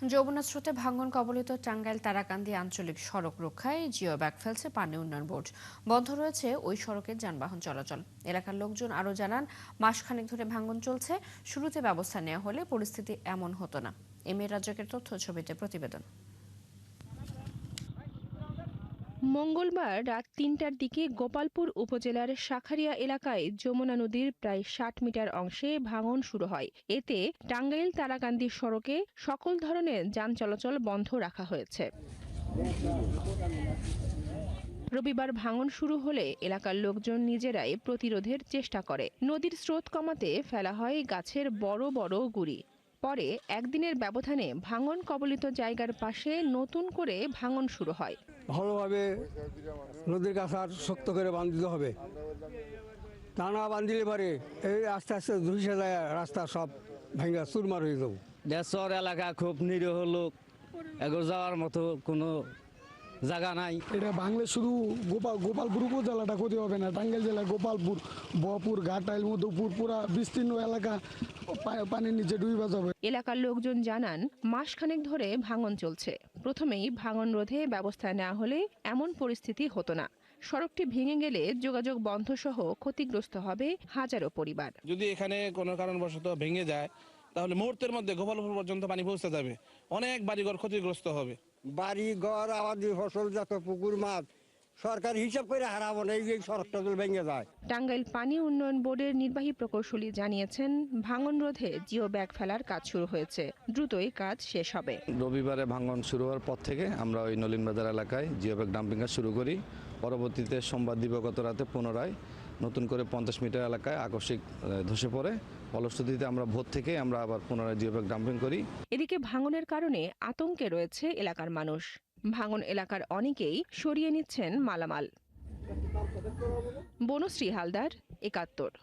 যমুনা স্রোতে ভাঙন কবলিত টাঙ্গাইল তারাকান্দি আঞ্চলিক সড়ক রক্ষায় জিও ব্যাগ ফেলছে পানি উন্নয়ন বোর্ড। বন্ধ রয়েছে ওই সড়কের যানবাহন চলাচল। এলাকার লোকজন আরও জানান, মাসখানেক ধরে ভাঙন চলছে। শুরুতে ব্যবস্থা নেওয়া হলে পরিস্থিতি এমন হতো না। এম এ রাজ্জাকের তথ্য ছবিতে প্রতিবেদন। মঙ্গলবার রাত ৩টার দিকে গোপালপুর উপজেলার শাখারিয়া এলাকায় যমুনা নদীর প্রায় ৬০ মিটার অংশে ভাঙন শুরু হয়। এতে টাঙ্গাইল তারাকান্দি সড়কে সকল ধরনের যান চলাচল বন্ধ রাখা হয়েছে। রবিবার ভাঙন শুরু হলে এলাকার লোকজন নিজেরাই প্রতিরোধের চেষ্টা করে। নদীর স্রোত কমাতে ফেলা হয় গাছের বড় বড় গুঁড়ি। পরে একদিনের ব্যবধানে ভাঙন কবলিত জায়গার পাশে নতুন করে ভাঙন শুরু হয়। ভালোভাবে নদীর কাছার শক্ত করে বাঁধতে হবে, তা না বাঁধিলে পারে এই আস্তে আস্তে ধুসে যায়, রাস্তা সব ভেঙে চুরমার হয়ে যাবো। দেশর এলাকা খুব নিরীহ লোক, এগো যাওয়ার মতো কোনো জায়গা নাই। এটা ভাঙলে শুধু গোপালপুর উপজেলাটা ক্ষতি হবে না, টাঙ্গাইল জেলা গোপালপুর, বহপুর, ঘাটাইল, মধুপুর পুরা বিস্তীর্ণ এলাকা পানির নিচে ডুবে যাবে। এলাকার লোকজন জানান, মাসখানেক ধরে ভাঙন চলছে। প্রথমেই ভাঙন রোধে ব্যবস্থা নেওয়া হলে এমন পরিস্থিতি হতো না। সড়কটি ভেঙে গেলে যোগাযোগ বন্ধ সহ ক্ষতিগ্রস্ত হবে হাজারো পরিবার। যদি এখানে কোনো কারণবশত ভেঙে যায় তাহলে মুহূর্তের মধ্যে গোপালপুর পর্যন্ত পানি পৌঁছে যাবে, অনেক বাড়িঘর ক্ষতিগ্রস্ত হবে। বাড়ি ঘর, আবাদি ফসল, যত পুকুর মাছ সরকার হিসাব করে হারাবো না, এই যে সড়কটা ভেঙে যায়। টাঙ্গাইল পানি উন্নয়ন বোর্ডের নির্বাহী প্রকৌশলী জানিয়েছেন, ভাঙন রোধে জিও ব্যাগ ফেলার কাজ শুরু হয়েছে। দ্রুতই কাজ শেষ হবে। রবিবারে ভাঙন শুরু হওয়ার পর থেকে আমরা ওই নলিনবাজার এলাকায় জিও ব্যাগ ডাম্পিং কাজ শুরু করি। পরবর্তীতে সোমবার দিবাগত রাতে পুনরায় নতুন করে 50 মিটার এলাকায় আকস্মিক ধসে পড়ে। ফলশ্রুতিতে আমরা ভোর থেকে আমরা আবার পুনরায় জিও ব্যাগ ডাম্পিং করি। এদিকে ভাঙনের কারণে আতঙ্কে রয়েছে এলাকার মানুষ। ভাঙন এলাকার অনেকেই সরিয়ে নিচ্ছেন মালামাল। বনশ্রী হালদার, ৭১।